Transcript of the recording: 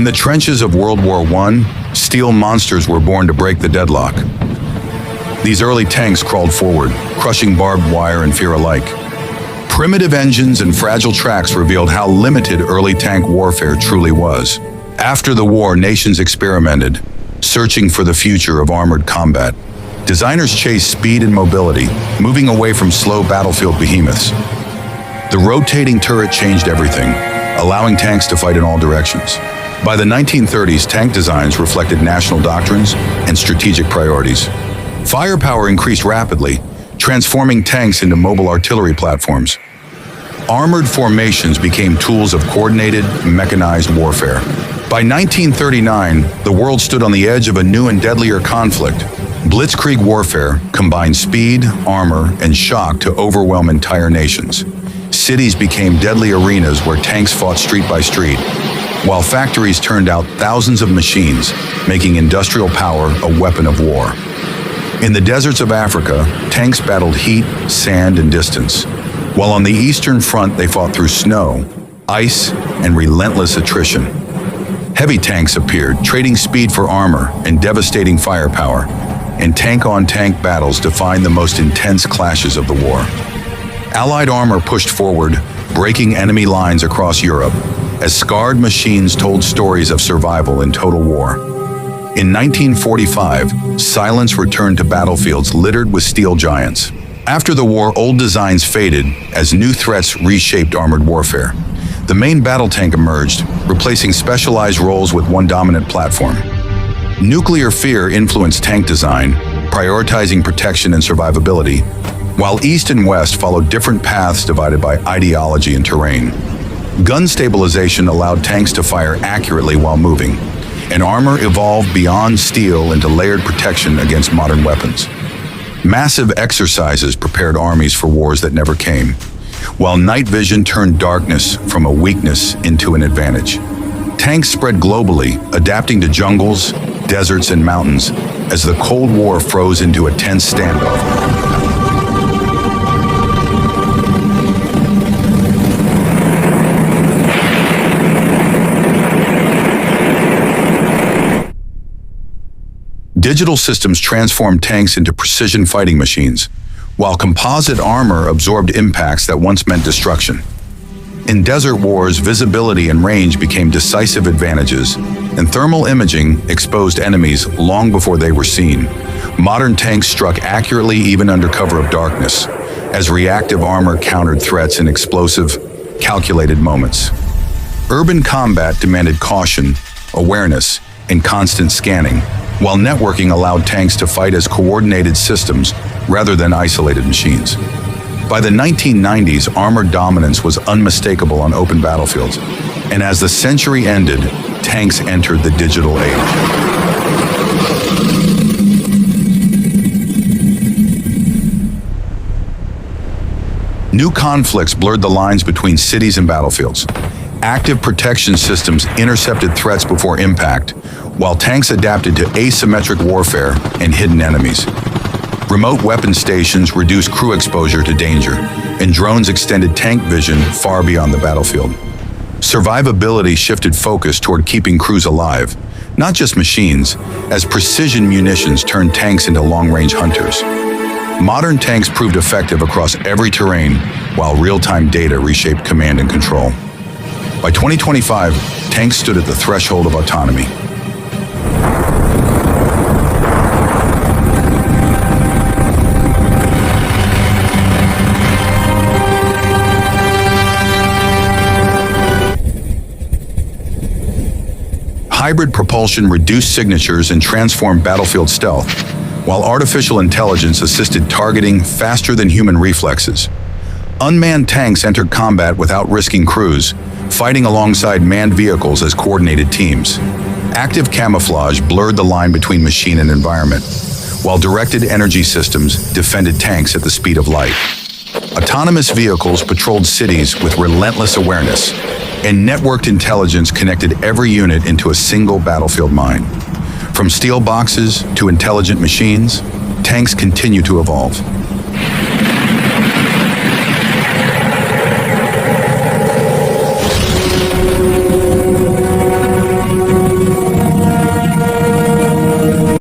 In the trenches of World War I, steel monsters were born to break the deadlock. These early tanks crawled forward, crushing barbed wire and fear alike. Primitive engines and fragile tracks revealed how limited early tank warfare truly was. After the war, nations experimented, searching for the future of armored combat. Designers chased speed and mobility, moving away from slow battlefield behemoths. The rotating turret changed everything, allowing tanks to fight in all directions. By the 1930s, tank designs reflected national doctrines and strategic priorities. Firepower increased rapidly, transforming tanks into mobile artillery platforms. Armored formations became tools of coordinated, mechanized warfare. By 1939, the world stood on the edge of a new and deadlier conflict. Blitzkrieg warfare combined speed, armor, and shock to overwhelm entire nations. Cities became deadly arenas where tanks fought street by street, while factories turned out thousands of machines, making industrial power a weapon of war. In the deserts of Africa, tanks battled heat, sand, and distance, while on the Eastern Front they fought through snow, ice, and relentless attrition. Heavy tanks appeared, trading speed for armor and devastating firepower, and tank-on-tank battles defined the most intense clashes of the war. Allied armor pushed forward, breaking enemy lines across Europe, as scarred machines told stories of survival in total war. In 1945, silence returned to battlefields littered with steel giants. After the war, old designs faded as new threats reshaped armored warfare. The main battle tank emerged, replacing specialized roles with one dominant platform. Nuclear fear influenced tank design, prioritizing protection and survivability, while East and West followed different paths divided by ideology and terrain. Gun stabilization allowed tanks to fire accurately while moving, and armor evolved beyond steel into layered protection against modern weapons. Massive exercises prepared armies for wars that never came, while night vision turned darkness from a weakness into an advantage. Tanks spread globally, adapting to jungles, deserts, and mountains as the Cold War froze into a tense standoff. Digital systems transformed tanks into precision fighting machines, while composite armor absorbed impacts that once meant destruction. In desert wars, visibility and range became decisive advantages, and thermal imaging exposed enemies long before they were seen. Modern tanks struck accurately even under cover of darkness, as reactive armor countered threats in explosive, calculated moments. Urban combat demanded caution, awareness, and constant scanning, while networking allowed tanks to fight as coordinated systems rather than isolated machines. By the 1990s, armored dominance was unmistakable on open battlefields, and as the century ended, tanks entered the digital age. New conflicts blurred the lines between cities and battlefields. Active protection systems intercepted threats before impact, while tanks adapted to asymmetric warfare and hidden enemies. Remote weapon stations reduced crew exposure to danger, and drones extended tank vision far beyond the battlefield. Survivability shifted focus toward keeping crews alive, not just machines, as precision munitions turned tanks into long-range hunters. Modern tanks proved effective across every terrain, while real-time data reshaped command and control. By 2025, tanks stood at the threshold of autonomy. Hybrid propulsion reduced signatures and transformed battlefield stealth, while artificial intelligence assisted targeting faster than human reflexes. Unmanned tanks entered combat without risking crews, fighting alongside manned vehicles as coordinated teams. Active camouflage blurred the line between machine and environment, while directed energy systems defended tanks at the speed of light. Autonomous vehicles patrolled cities with relentless awareness, and networked intelligence connected every unit into a single battlefield mine. From steel boxes to intelligent machines, tanks continue to evolve.